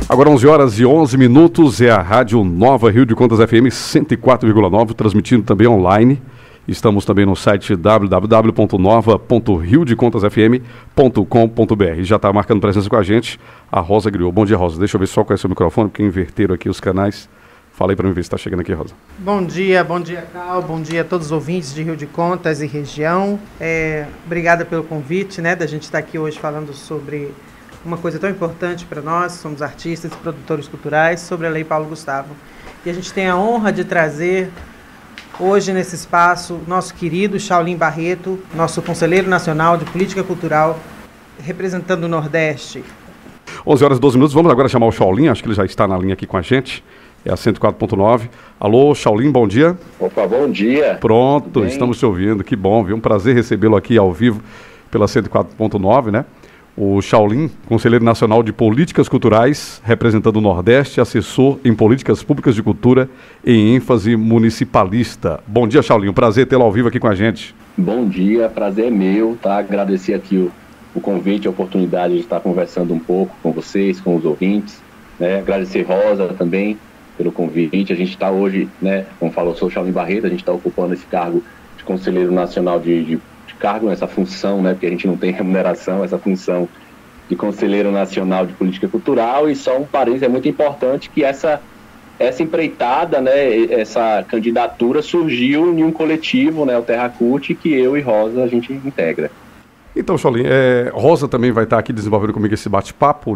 Agora 11 horas e 11 minutos, é a Rádio Nova Rio de Contas FM 104,9, transmitindo também online. Estamos também no site www.nova.riodecontasfm.com.br. Já está marcando presença com a gente a Rosa Griot. Bom dia, Rosa. Deixa eu ver só qual é o seu microfone, porque inverteram aqui os canais. Fala aí para mim ver se está chegando aqui, Rosa. Bom dia, Cal, bom dia a todos os ouvintes de Rio de Contas e região. Obrigada pelo convite, da gente estar aqui hoje falando sobre uma coisa tão importante para nós, somos artistas e produtores culturais, sobre a Lei Paulo Gustavo. E a gente tem a honra de trazer hoje nesse espaço nosso querido Shaolin Barreto, nosso conselheiro nacional de política cultural, representando o Nordeste. 11 horas e 12 minutos, vamos agora chamar o Shaolin, acho que ele já está na linha aqui com a gente. É a 104.9. Alô, Shaolin, bom dia. Opa, bom dia. Pronto, estamos te ouvindo, que bom, viu? Um prazer recebê-lo aqui ao vivo pela 104.9, O Shaolin, Conselheiro Nacional de Políticas Culturais, representando o Nordeste, assessor em políticas públicas de cultura em ênfase municipalista. Bom dia, Shaolin, um prazer tê-lo ao vivo aqui com a gente. Bom dia, prazer é meu, tá? Agradecer aqui o convite, a oportunidade de estar conversando um pouco com vocês, com os ouvintes, Agradecer Rosa também pelo convite. A gente está hoje, como falou, eu sou o Shaolin Barreto, a gente está ocupando esse cargo de Conselheiro Nacional de cargo, essa função, porque a gente não tem remuneração, essa função de Conselheiro Nacional de Política Cultural. E só um parênteses, é muito importante que essa empreitada, essa candidatura surgiu em um coletivo, o Terracute, que eu e Rosa a gente integra. Então, Shaolin, Rosa também vai estar aqui desenvolvendo comigo esse bate-papo,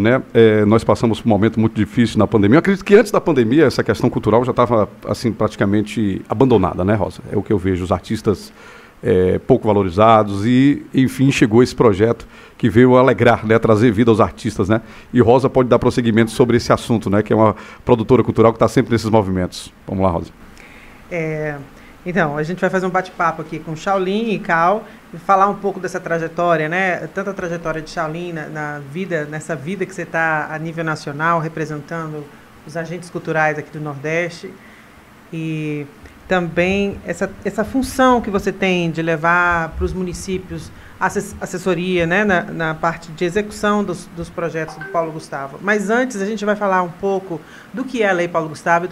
nós passamos por um momento muito difícil na pandemia. Eu acredito que antes da pandemia essa questão cultural já estava, assim, praticamente abandonada, Rosa? É o que eu vejo, os artistas pouco valorizados e, enfim, chegou esse projeto que veio alegrar, trazer vida aos artistas, E Rosa pode dar prosseguimento sobre esse assunto, que é uma produtora cultural que está sempre nesses movimentos. Vamos lá, Rosa. Então, a gente vai fazer um bate-papo aqui com Shaolin e Cal e falar um pouco dessa trajetória, Tanta a trajetória de Shaolin nessa vida que você está a nível nacional, representando os agentes culturais aqui do Nordeste. E também essa função que você tem de levar para os municípios assessoria, na parte de execução dos projetos do Paulo Gustavo. Mas antes a gente vai falar um pouco do que é a Lei Paulo Gustavo e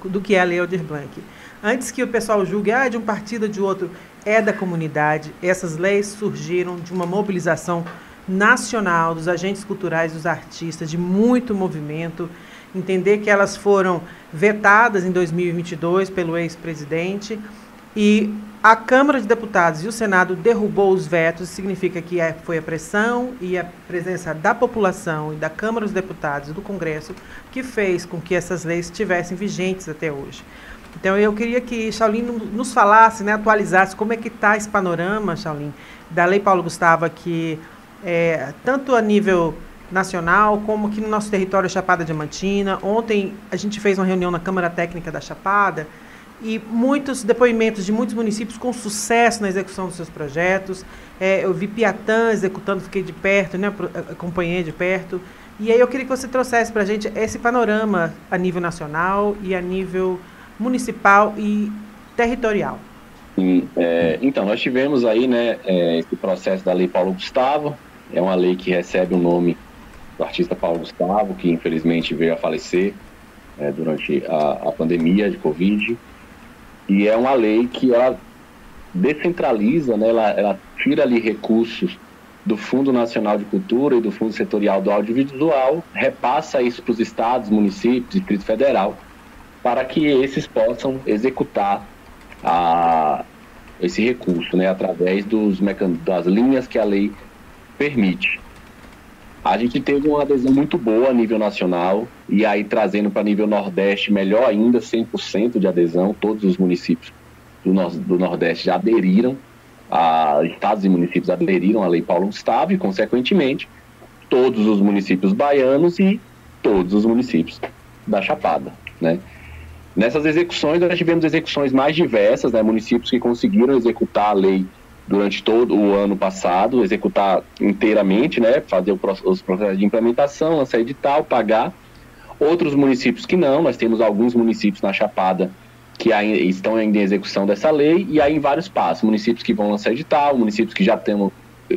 do que é a Lei Aldir Blanc. Antes que o pessoal julgue, de um partido ou de outro, é da comunidade. Essas leis surgiram de uma mobilização nacional dos agentes culturais, dos artistas, de muito movimento. Entender que elas foram vetadas em 2022 pelo ex-presidente e a Câmara de Deputados e o Senado derrubou os vetos. Significa que foi a pressão e a presença da população e da Câmara dos Deputados e do Congresso que fez com que essas leis estivessem vigentes até hoje. Então eu queria que Shaolin nos falasse, atualizasse como é que está esse panorama, Shaolin, da Lei Paulo Gustavo aqui, tanto a nível nacional, como aqui no nosso território Chapada Diamantina. Ontem a gente fez uma reunião na Câmara Técnica da Chapada e muitos depoimentos de muitos municípios com sucesso na execução dos seus projetos. Eu vi Piatã executando, fiquei de perto, acompanhei de perto. E aí eu queria que você trouxesse para a gente esse panorama a nível nacional e a nível municipal e territorial. Então, nós tivemos aí, esse processo da Lei Paulo Gustavo. É uma lei que recebe o nome do artista Paulo Gustavo, que infelizmente veio a falecer durante a pandemia de Covid. E é uma lei que ela descentraliza, ela tira ali recursos do Fundo Nacional de Cultura e do Fundo Setorial do Audiovisual, repassa isso para os estados, municípios, Distrito Federal, para que esses possam executar esse recurso, através das linhas que a lei permite. A gente teve uma adesão muito boa a nível nacional, e aí trazendo para nível Nordeste, melhor ainda, 100% de adesão. Todos os municípios do Nordeste já aderiram, estados e municípios aderiram à Lei Paulo Gustavo, e consequentemente todos os municípios baianos e todos os municípios da Chapada, Nessas execuções, nós tivemos execuções mais diversas, municípios que conseguiram executar a lei durante todo o ano passado, executar inteiramente, fazer os processos de implementação, lançar edital, pagar. Outros municípios que não, nós temos alguns municípios na Chapada que estão ainda em execução dessa lei, e aí em vários passos, municípios que vão lançar edital, municípios que já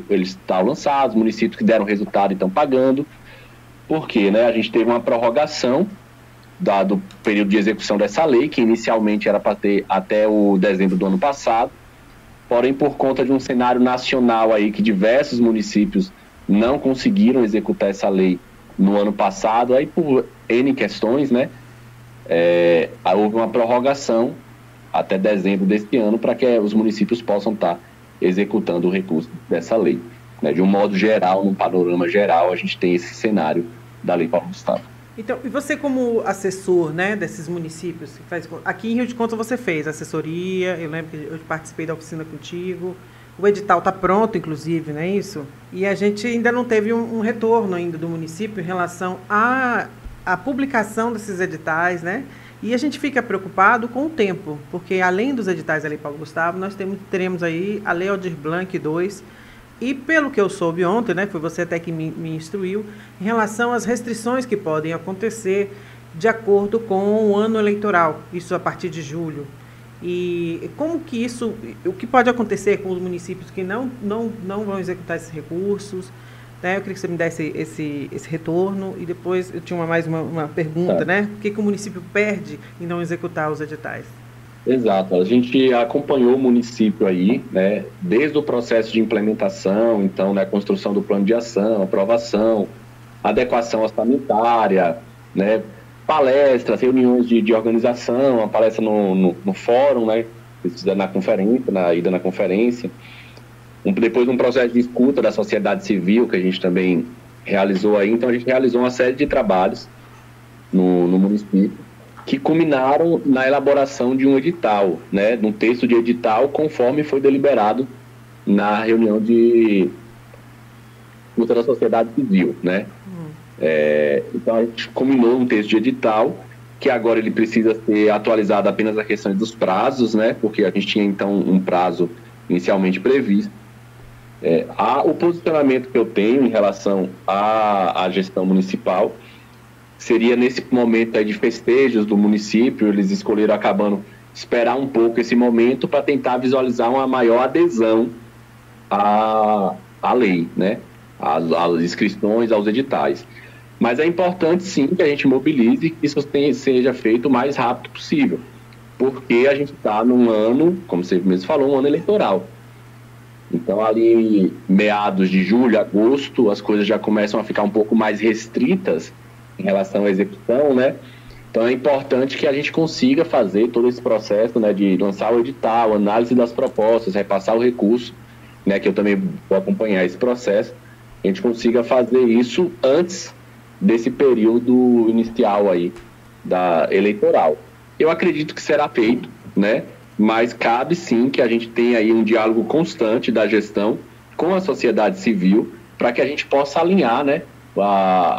eles estão lançados, municípios que deram resultado e estão pagando. porque, né, a gente teve uma prorrogação do período de execução dessa lei, que inicialmente era para ter até o dezembro do ano passado, porém por conta de um cenário nacional aí que diversos municípios não conseguiram executar essa lei no ano passado, aí por N questões, né, houve uma prorrogação até dezembro deste ano para que os municípios possam estar executando o recurso dessa lei, né. De um modo geral, num panorama geral, a gente tem esse cenário da Lei Paulo Gustavo. Então, e você como assessor, né, desses municípios, aqui em Rio de Contas você fez assessoria, eu lembro que eu participei da oficina contigo, o edital está pronto, inclusive, não é isso? E a gente ainda não teve um retorno ainda do município em relação à publicação desses editais, né? E a gente fica preocupado com o tempo, porque além dos editais da Lei Paulo Gustavo, nós teremos aí a Lei Aldir Blanc II, e pelo que eu soube ontem, né, foi você até que me instruiu, em relação às restrições que podem acontecer de acordo com o ano eleitoral, isso a partir de julho. E como que isso, o que pode acontecer com os municípios que não vão executar esses recursos, né? Eu queria que você me desse esse retorno, e depois eu tinha mais uma pergunta, né? O que o município perde em não executar os editais? Exato, a gente acompanhou o município aí, né, desde o processo de implementação, então, né, construção do plano de ação, aprovação, adequação orçamentária, né, palestras, reuniões de organização, a palestra no fórum, né, na conferência, na ida na conferência, depois um processo de escuta da sociedade civil que a gente também realizou aí. Então a gente realizou uma série de trabalhos no município, que culminaram na elaboração de um edital, né, de um texto de edital, conforme foi deliberado na reunião de luta da sociedade civil, né. Então a gente culminou um texto de edital, que agora ele precisa ser atualizado apenas a questão dos prazos, né, porque a gente tinha então um prazo inicialmente previsto. O posicionamento que eu tenho em relação à gestão municipal seria nesse momento aí de festejos do município, eles escolheram esperar um pouco esse momento para tentar visualizar uma maior adesão à lei, né? Às inscrições, aos editais. Mas é importante sim que a gente mobilize e que isso seja feito o mais rápido possível, porque a gente está num ano, como você mesmo falou, um ano eleitoral. Então ali meados de julho, agosto, as coisas já começam a ficar um pouco mais restritas em relação à execução, né? Então é importante que a gente consiga fazer todo esse processo, né, de lançar o edital, análise das propostas, repassar o recurso, né, que eu também vou acompanhar esse processo, a gente consiga fazer isso antes desse período inicial aí da eleitoral. Eu acredito que será feito, né? Mas cabe sim que a gente tenha aí um diálogo constante da gestão com a sociedade civil para que a gente possa alinhar, né,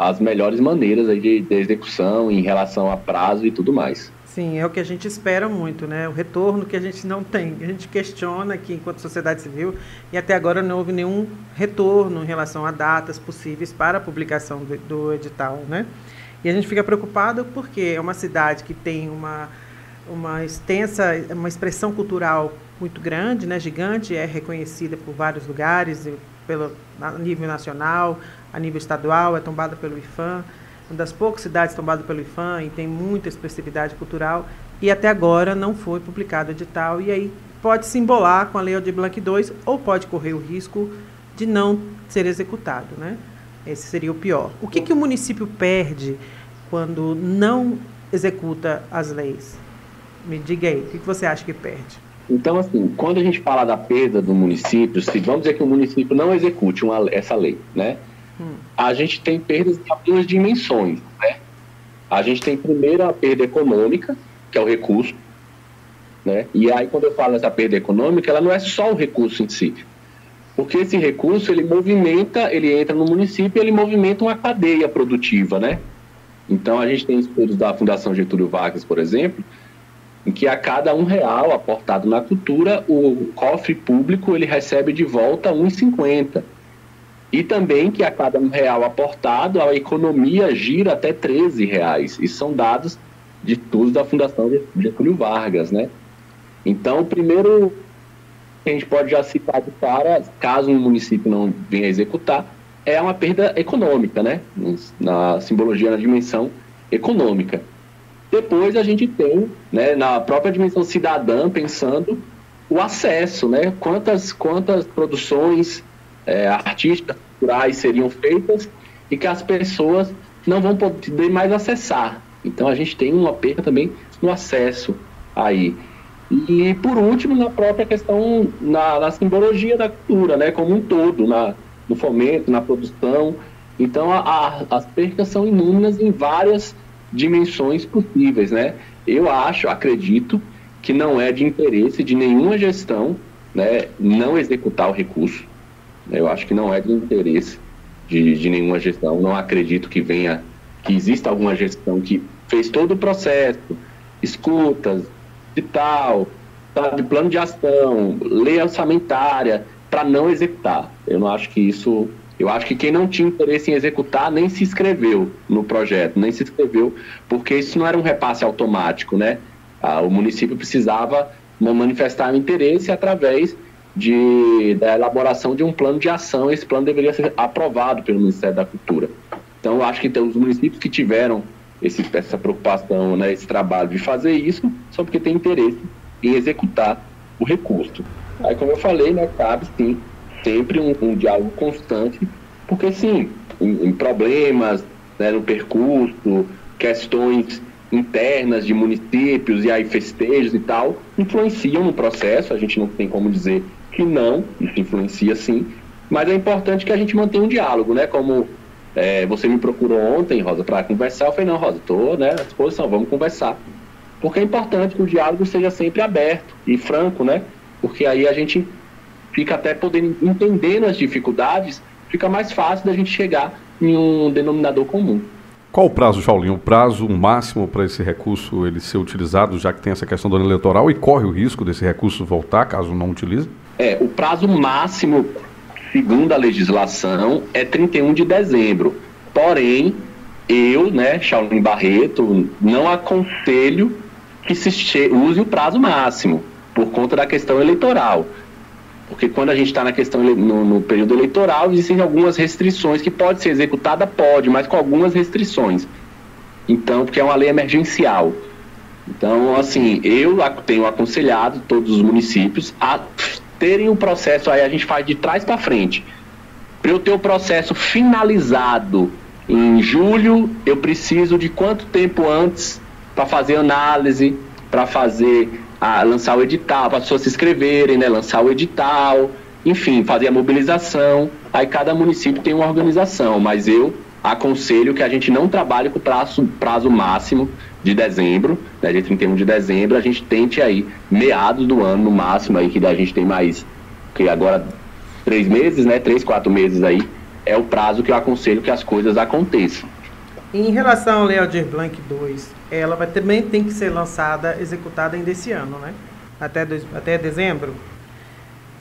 as melhores maneiras aí de execução em relação a prazo e tudo mais. Sim, é o que a gente espera muito, né? O retorno que a gente não tem. A gente questiona aqui enquanto sociedade civil e até agora não houve nenhum retorno em relação a datas possíveis para a publicação do edital, né? E a gente fica preocupado porque é uma cidade que tem uma expressão cultural muito grande, né? Gigante, é reconhecida por vários lugares, a nível nacional, a nível estadual, é tombada pelo IPHAN, uma das poucas cidades tombadas pelo IPHAN e tem muita expressividade cultural, e até agora não foi publicado o edital, e aí pode se embolar com a Lei Aldir Blanc II ou pode correr o risco de não ser executado, né? Esse seria o pior. O que o município perde quando não executa as leis? Me diga aí, o que você acha que perde? Então, assim, quando a gente fala da perda do município, se vamos dizer que o município não execute essa lei, né? A gente tem perdas de duas dimensões, né? A gente tem primeiro a perda econômica, que é o recurso, né? E aí, quando eu falo dessa perda econômica, ela não é só o recurso em si, porque esse recurso, ele entra no município e ele movimenta uma cadeia produtiva, né? Então, a gente tem estudos da Fundação Getúlio Vargas, por exemplo, em que a cada R$1 aportado na cultura, o cofre público ele recebe de volta R$1,50. E também que a cada R$1 aportado, a economia gira até R$13. Isso são dados de estudos da Fundação Getúlio Vargas, né? Então, o primeiro que a gente pode já citar de cara, caso um município não venha executar, é uma perda econômica, né? Na simbologia, na dimensão econômica. Depois a gente tem, né, na própria dimensão cidadã, pensando o acesso, né? Quantas produções artísticas, culturais seriam feitas e que as pessoas não vão poder mais acessar. Então a gente tem uma perda também no acesso aí. E por último, na própria questão, na simbologia da cultura, né? Como um todo, no fomento, na produção. Então as percas são inúmeras em várias dimensões possíveis, né? Eu acredito que não é de interesse de nenhuma gestão, né, não executar o recurso. Eu acho que não é de interesse de nenhuma gestão. Não acredito que exista alguma gestão que fez todo o processo, escutas e tal, sabe, plano de ação, lei orçamentária, para não executar. Eu não acho que isso... Eu acho que quem não tinha interesse em executar nem se inscreveu no projeto, nem se inscreveu, porque isso não era um repasse automático, né? O município precisava manifestar o interesse através da elaboração de um plano de ação. Esse plano deveria ser aprovado pelo Ministério da Cultura. Então, eu acho que os municípios que tiveram essa preocupação, né, esse trabalho de fazer isso, são porque têm interesse em executar o recurso. Aí, como eu falei, né, cabe, sim, sempre um diálogo constante, porque, sim, em problemas, né, no percurso, questões internas de municípios e aí festejos e tal, influenciam no processo. A gente não tem como dizer que não, isso influencia sim, mas é importante que a gente mantenha um diálogo, né? Como você me procurou ontem, Rosa, para conversar, eu falei, não, Rosa, estou, né, à disposição, vamos conversar. Porque é importante que o diálogo seja sempre aberto e franco, né? Porque aí a gente fica até podendo, entendendo as dificuldades, fica mais fácil da gente chegar em um denominador comum. Qual o prazo, Shaolin? O prazo máximo para esse recurso ele ser utilizado, já que tem essa questão do ano eleitoral, e corre o risco desse recurso voltar, caso não utilize? O prazo máximo, segundo a legislação, é 31 de dezembro. Porém, eu, né, Shaolin Barreto, não aconselho que se use o prazo máximo, por conta da questão eleitoral. Porque quando a gente está na questão no período eleitoral, existem algumas restrições que pode ser executada, mas com algumas restrições. Então, porque é uma lei emergencial. Então, assim, eu tenho aconselhado todos os municípios a terem o processo, aí a gente faz de trás para frente. Para eu ter o processo finalizado em julho, eu preciso de quanto tempo antes para fazer análise, para lançar o edital, para as pessoas se inscreverem, né, lançar o edital, enfim, fazer a mobilização. Aí cada município tem uma organização, mas eu aconselho que a gente não trabalhe com prazo máximo de dezembro, né, de 31 de dezembro, a gente tente aí, meados do ano, no máximo, aí que a gente tem mais, que agora 3 meses, né, 3, 4 meses aí, é o prazo que eu aconselho que as coisas aconteçam. Em relação ao Lei Aldir Blanc 2, ela também tem que ser lançada, executada ainda esse ano, né? Até dezembro?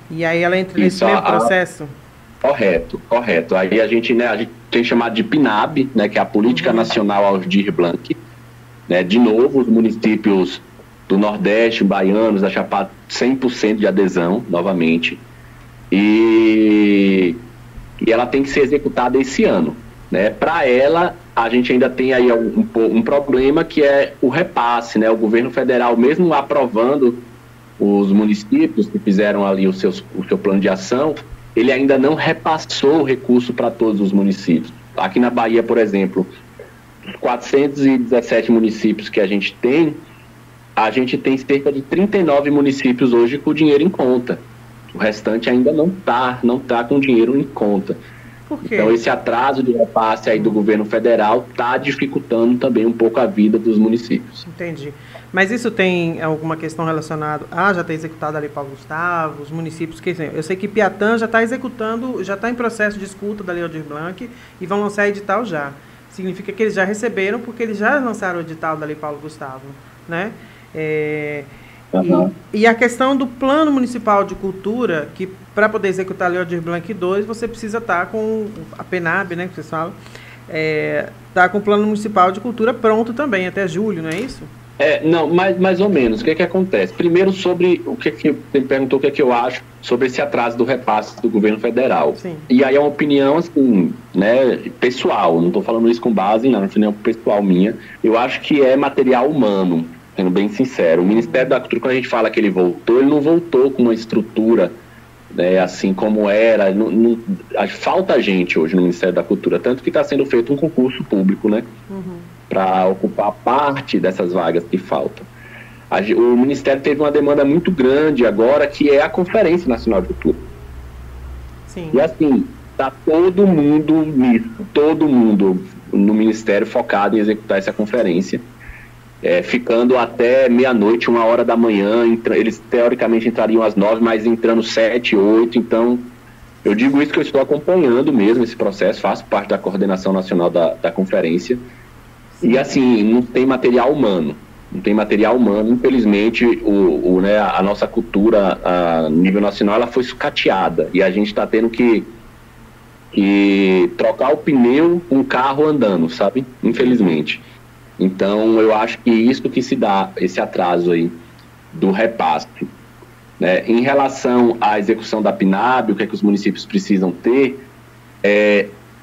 E aí ela entra nesse mesmo processo? Correto. Aí a gente tem chamado de PNAB, né, que é a Política Nacional Aldir Blanc. Né, de novo, os municípios do Nordeste, baianos, da Chapada, 100% de adesão, novamente. E ela tem que ser executada esse ano. Né? Para ela, a gente ainda tem aí um problema, que é o repasse, né? O governo federal, mesmo aprovando os municípios que fizeram ali o seu plano de ação, ele ainda não repassou o recurso para todos os municípios. Aqui na Bahia, por exemplo, os 417 municípios que a gente tem cerca de 39 municípios hoje com dinheiro em conta. O restante ainda não tá com dinheiro em conta. Por quê? Então esse atraso de repasse aí do governo federal está dificultando também um pouco a vida dos municípios. Entendi. Mas isso tem alguma questão relacionada já está executado ali Paulo Gustavo, os municípios, eu sei que Piatã já está executando, já está em processo de escuta da Lei Aldir Blanc e vão lançar edital já. Significa que eles já receberam, porque eles já lançaram o edital da Lei Paulo Gustavo, né? E a questão do Plano Municipal de Cultura, que para poder executar a Lei Aldir Blanc 2, você precisa estar com a PNAB, né, que vocês falam, tá com o Plano Municipal de Cultura pronto também, até julho, não é isso? Não, mais ou menos. O que acontece? Primeiro, sobre o que você me perguntou, o que eu acho sobre esse atraso do repasse do governo federal. Sim. E aí é uma opinião, assim, né, pessoal, não estou falando isso com base na opinião pessoal minha, eu acho que é material humano, sendo bem sincero. O Ministério da Cultura, quando a gente fala que ele não voltou com uma estrutura, né, assim como era, falta gente hoje no Ministério da Cultura, tanto que está sendo feito um concurso público, né, para ocupar parte dessas vagas que faltam. O Ministério teve uma demanda muito grande agora, que é a Conferência Nacional de Cultura. Sim. E assim, está todo mundo nisso, todo mundo no Ministério focado em executar essa conferência, ficando até meia-noite, 1h da manhã, eles teoricamente entrariam às 9, mas entrando 7, 8, então eu digo isso que eu estou acompanhando mesmo esse processo, faço parte da coordenação nacional da conferência, e assim, não tem material humano. Não tem material humano, infelizmente, né, a nossa cultura a nível nacional ela foi sucateada e a gente está tendo que trocar o pneu com o carro andando, sabe? Infelizmente. Então, eu acho que isso que se dá, esse atraso aí do repasse. Né? Em relação à execução da PNAB, o que é que os municípios precisam ter,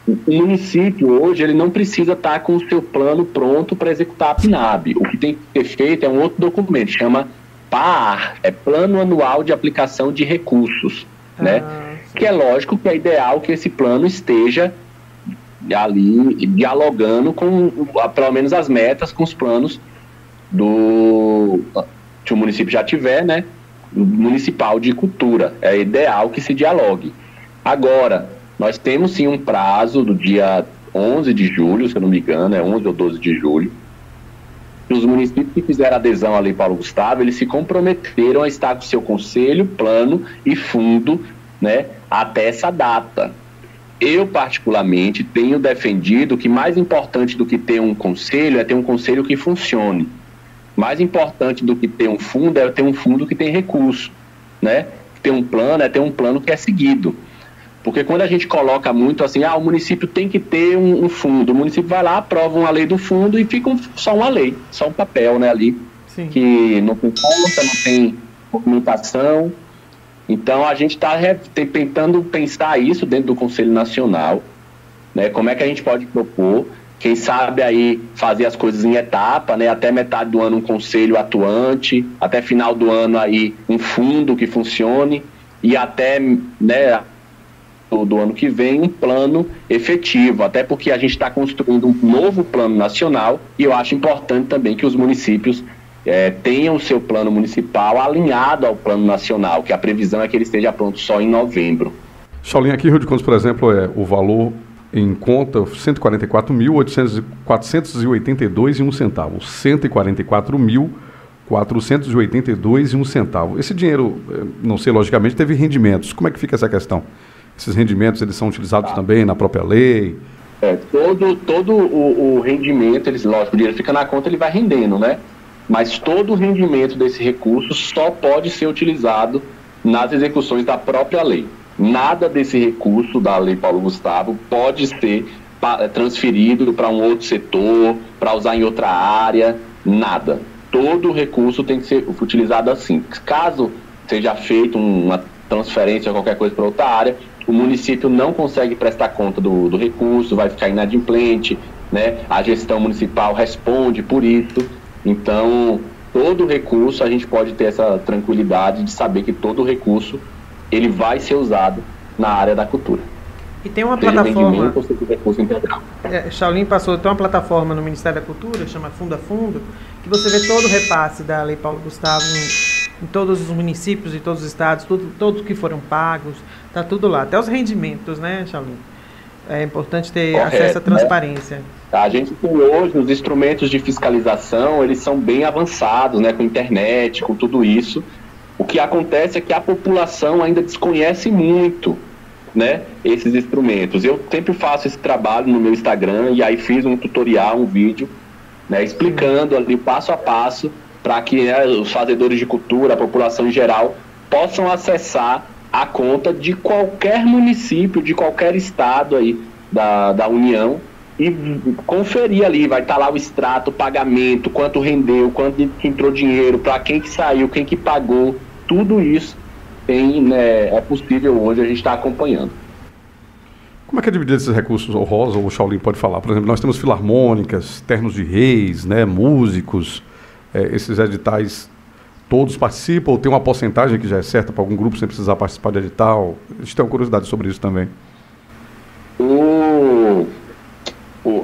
o município hoje ele não precisa estar com o seu plano pronto para executar a PNAB. O que tem que ser feito é um outro documento, chama PAR, Plano Anual de Aplicação de Recursos, né? Que é lógico que é ideal que esse plano esteja ali dialogando com, pelo menos, as metas com os planos que o município já tiver, né? Municipal de cultura. É ideal que se dialogue. Agora, nós temos sim um prazo do dia 11 de julho, se eu não me engano, é 11 ou 12 de julho. Os municípios que fizeram adesão à Lei Paulo Gustavo, eles se comprometeram a estar com seu conselho, plano e fundo, né, até essa data. Eu, particularmente, tenho defendido que mais importante do que ter um conselho é ter um conselho que funcione. Mais importante do que ter um fundo é ter um fundo que tem recurso, né? Ter um plano é ter um plano que é seguido. Porque quando a gente coloca muito assim, o município tem que ter um fundo, o município vai lá, aprova uma lei do fundo e fica só uma lei, só um papel, né, ali, Sim. Que não tem conta, não tem documentação. Então a gente está tentando pensar isso dentro do Conselho Nacional, né, como é que a gente pode propor, quem sabe aí fazer as coisas em etapa, né, até metade do ano um conselho atuante, até final do ano aí um fundo que funcione e até, né, do ano que vem um plano efetivo, até porque a gente está construindo um novo plano nacional e eu acho importante também que os municípios tenham o seu plano municipal alinhado ao plano nacional, que a previsão é que ele esteja pronto só em novembro. Shaolin, aqui em Rio de Contas, por exemplo, o valor em conta R$ 144.482,01. R$ 144.482,01. Esse dinheiro, não sei, logicamente, teve rendimentos. Como é que fica essa questão? Esses rendimentos, eles são utilizados também na própria lei? Todo o rendimento, lógico, o dinheiro fica na conta, ele vai rendendo, né? Mas todo o rendimento desse recurso só pode ser utilizado nas execuções da própria lei. Nada desse recurso da Lei Paulo Gustavo pode ser transferido para um outro setor, para usar em outra área, nada. Todo o recurso tem que ser utilizado assim. Caso seja feita uma transferência ou qualquer coisa para outra área, o município não consegue prestar conta do recurso, vai ficar inadimplente, né? A gestão municipal responde por isso. Então, todo recurso, a gente pode ter essa tranquilidade de saber que todo recurso ele vai ser usado na área da cultura. E tem uma plataforma, Shaolin passou, tem uma plataforma no Ministério da Cultura, chama Fundo a Fundo, que você vê todo o repasse da Lei Paulo Gustavo em todos os municípios e todos os estados, todos que foram pagos, está tudo lá, até os rendimentos, né, Shaolin? É importante ter acesso à transparência. Né? A gente tem hoje os instrumentos de fiscalização, eles são bem avançados, né, com internet, com tudo isso. O que acontece é que a população ainda desconhece muito, né, esses instrumentos. Eu sempre faço esse trabalho no meu Instagram e aí fiz um tutorial, um vídeo, né, explicando ali passo a passo para que, né, os fazedores de cultura, a população em geral, possam acessar a conta de qualquer município, de qualquer estado aí da União e conferir ali, vai estar lá o extrato, o pagamento, quanto rendeu, quanto entrou dinheiro, para quem que saiu, quem que pagou, tudo isso é possível hoje, a gente está acompanhando. Como é que é dividido esses recursos, o Rosa ou o Shaolin pode falar? Por exemplo, nós temos filarmônicas, ternos de reis, né, músicos, esses editais todos participam ou tem uma porcentagem que já é certa para algum grupo sem precisar participar de edital? A gente tem uma curiosidade sobre isso também.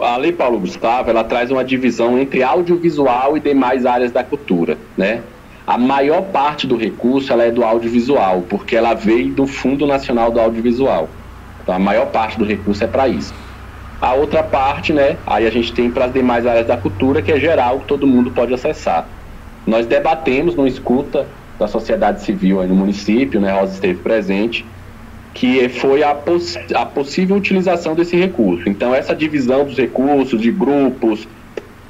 A Lei Paulo Gustavo, ela traz uma divisão entre audiovisual e demais áreas da cultura, né? A maior parte do recurso ela é do audiovisual, porque ela veio do Fundo Nacional do Audiovisual. Então a maior parte do recurso é para isso. A outra parte, né, aí a gente tem para as demais áreas da cultura, que é geral, que todo mundo pode acessar. Nós debatemos no escuta da sociedade civil aí no município, né, Rosa esteve presente, que foi a possível utilização desse recurso. Então essa divisão dos recursos, de grupos,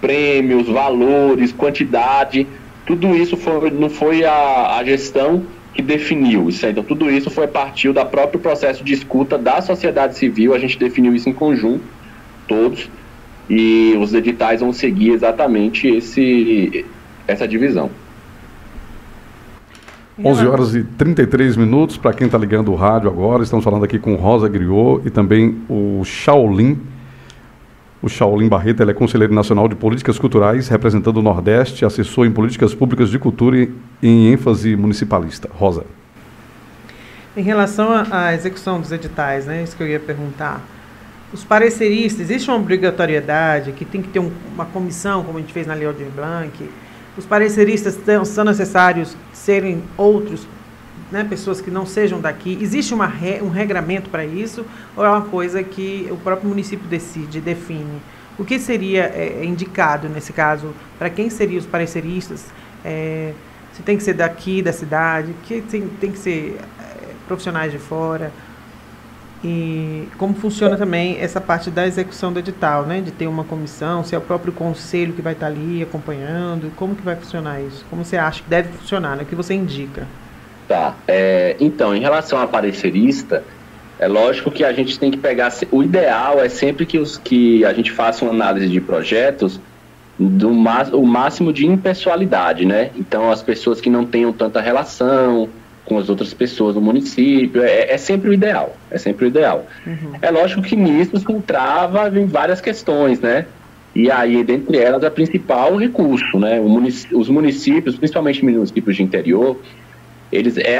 prêmios, valores, quantidade, tudo isso não foi a gestão que definiu isso. Então tudo isso partiu do próprio processo de escuta da sociedade civil, a gente definiu isso em conjunto, todos, e os editais vão seguir exatamente essa divisão. 11h33, para quem está ligando o rádio agora, estamos falando aqui com Rosa Griot e também o Shaolin. O Shaolin Barreto, ele é conselheiro nacional de políticas culturais, representando o Nordeste, assessor em políticas públicas de cultura e em ênfase municipalista. Rosa. Em relação à execução dos editais, né, isso que eu ia perguntar. Os pareceristas, existe uma obrigatoriedade que tem que ter uma comissão, como a gente fez na Lei Aldir Blanc? Os pareceristas são necessários serem outros, né, pessoas que não sejam daqui? Existe um regramento para isso? Ou é uma coisa que o próprio município define? O que seria indicado nesse caso? Para quem seriam os pareceristas? Se tem que ser daqui, da cidade? Que tem que ser profissionais de fora? E como funciona também essa parte da execução do edital, né? De ter uma comissão, se é o próprio conselho que vai estar ali acompanhando, como que vai funcionar isso? Como você acha que deve funcionar, né? O que você indica? Tá, então, em relação a parecerista, é lógico que a gente tem que pegar, o ideal é sempre que a gente faça uma análise de projetos o máximo de impessoalidade, né? Então, as pessoas que não tenham tanta relação com as outras pessoas do município, é sempre o ideal, Uhum. É lógico que nisso se entrava em várias questões, né? E aí, dentre elas, a principal, o recurso, né? Os municípios, principalmente municípios de interior,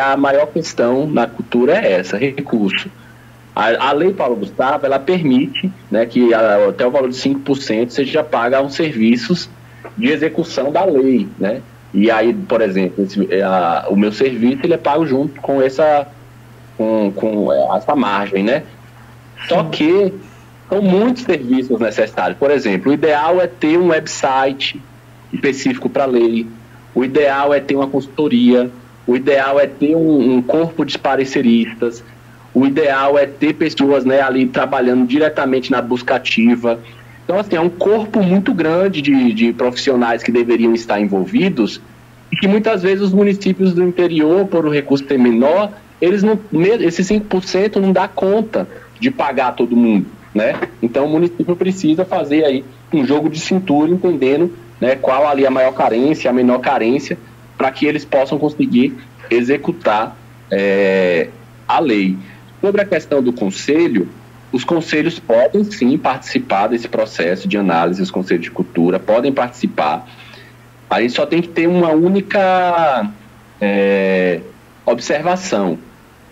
a maior questão na cultura é essa, recurso. A Lei Paulo Gustavo, ela permite, né, que até o valor de 5% você já paga uns serviços de execução da lei, né? E aí, por exemplo, o meu serviço ele é pago junto com essa margem, né? Só que são muitos serviços necessários. Por exemplo, o ideal é ter um website específico para a lei, o ideal é ter uma consultoria, o ideal é ter um corpo de pareceristas, o ideal é ter pessoas, né, ali trabalhando diretamente na busca ativa. Então, assim, é um corpo muito grande de profissionais que deveriam estar envolvidos e que muitas vezes os municípios do interior, por o recurso ser menor, esses 5% não dá conta de pagar todo mundo, né? Então, o município precisa fazer aí um jogo de cintura, entendendo, né, qual ali a maior carência, a menor carência, para que eles possam conseguir executar a lei. Sobre a questão do conselho, os conselhos podem sim participar desse processo de análise, os conselhos de cultura podem participar. A gente só tem que ter uma única observação.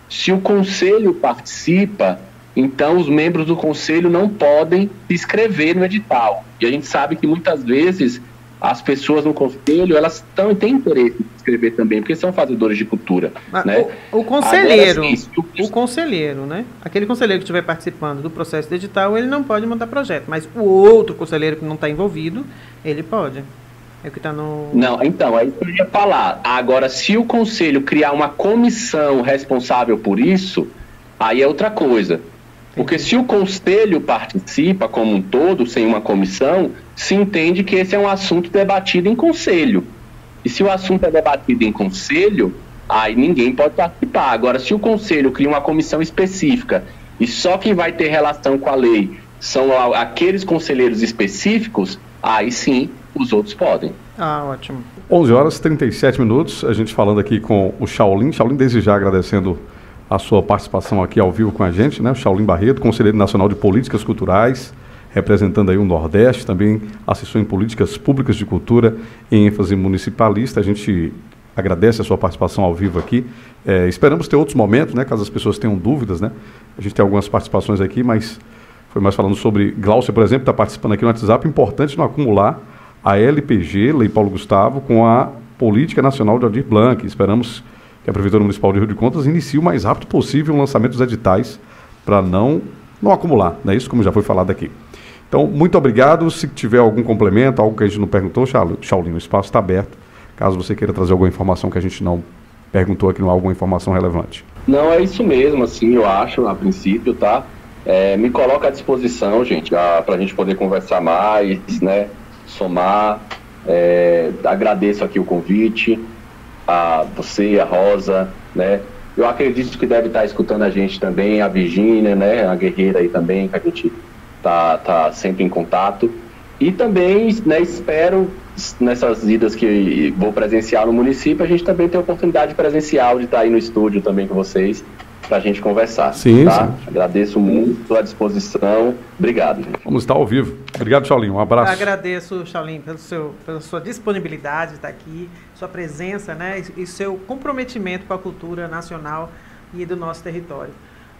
Se o conselho participa, então os membros do conselho não podem se inscrever no edital. E a gente sabe que muitas vezes as pessoas no conselho, elas têm interesse em se inscrever também, porque são fazedores de cultura. Né? O conselheiro, agora, sim, o conselheiro, né? Aquele conselheiro que estiver participando do processo de edital, ele não pode mandar projeto, mas o outro conselheiro que não está envolvido, ele pode. É o que está no... Não, então, aí eu ia falar. Agora, se o conselho criar uma comissão responsável por isso, aí é outra coisa. Porque se o conselho participa como um todo, sem uma comissão, se entende que esse é um assunto debatido em conselho. E se o assunto é debatido em conselho, aí ninguém pode participar. Agora, se o conselho cria uma comissão específica e só quem vai ter relação com a lei são aqueles conselheiros específicos, aí sim os outros podem. Ótimo. 11 horas e 37 minutos, a gente falando aqui com o Shaolin. Shaolin, desde já agradecendo a sua participação aqui ao vivo com a gente, né? O Shaolin Barreto, Conselheiro Nacional de Políticas Culturais, representando aí o Nordeste, também assessor em Políticas Públicas de Cultura em ênfase municipalista. A gente agradece a sua participação ao vivo aqui. Esperamos ter outros momentos, né? Caso as pessoas tenham dúvidas, né? A gente tem algumas participações aqui, mas foi mais falando sobre Glaucia, por exemplo, está participando aqui no WhatsApp. Importante não acumular a LPG, Lei Paulo Gustavo, com a Política Nacional de Aldir Blanc. Esperamos que a Prefeitura Municipal de Rio de Contas inicie o mais rápido possível o lançamento dos editais para não acumular, né? Isso como já foi falado aqui. Então, muito obrigado. Se tiver algum complemento, algo que a gente não perguntou, Shaolin, o espaço está aberto, caso você queira trazer alguma informação que a gente não perguntou aqui, não há alguma informação relevante. Não, é isso mesmo, assim, eu acho, a princípio, tá? Me coloca à disposição, gente, para a gente poder conversar mais, né? Somar. Agradeço aqui o convite, a você, a Rosa, né? Eu acredito que deve estar escutando a gente também, a Virgínia, né? A guerreira aí também, que a gente tá sempre em contato. E também, né, espero, nessas idas que vou presenciar no município, a gente também tem a oportunidade presencial de estar aí no estúdio também com vocês, para a gente conversar. Sim, tá? sim. Agradeço muito a disposição. Obrigado, gente. Vamos estar ao vivo. Obrigado, Shaolin. Um abraço. Agradeço, Shaolin, pela sua disponibilidade de estar aqui, sua presença, né, e seu comprometimento com a cultura nacional e do nosso território.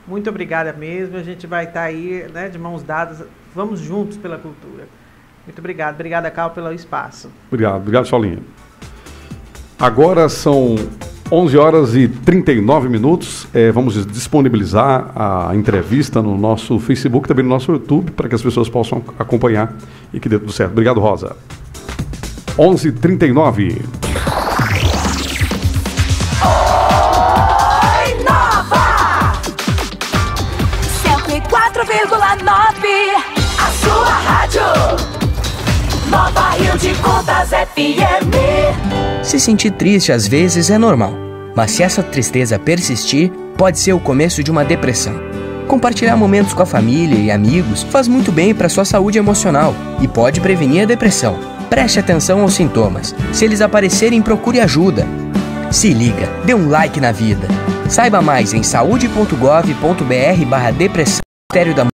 Muito obrigada mesmo. A gente vai estar aí, né, de mãos dadas. Vamos juntos pela cultura. Muito obrigado. Obrigada, Cal, pelo espaço. Obrigado, Shaolin. Agora são 11 horas e 39 minutos. Vamos disponibilizar a entrevista no nosso Facebook, também no nosso YouTube, para que as pessoas possam acompanhar e que dê tudo certo. Obrigado, Rosa. 11h39. Oi, Nova! 104,9. A sua rádio. Nova Rio de Contas FM. Se sentir triste às vezes é normal, mas se essa tristeza persistir, pode ser o começo de uma depressão. Compartilhar momentos com a família e amigos faz muito bem para sua saúde emocional e pode prevenir a depressão. Preste atenção aos sintomas. Se eles aparecerem, procure ajuda. Se liga, dê um like na vida. Saiba mais em saude.gov.br/depressão. Ministério da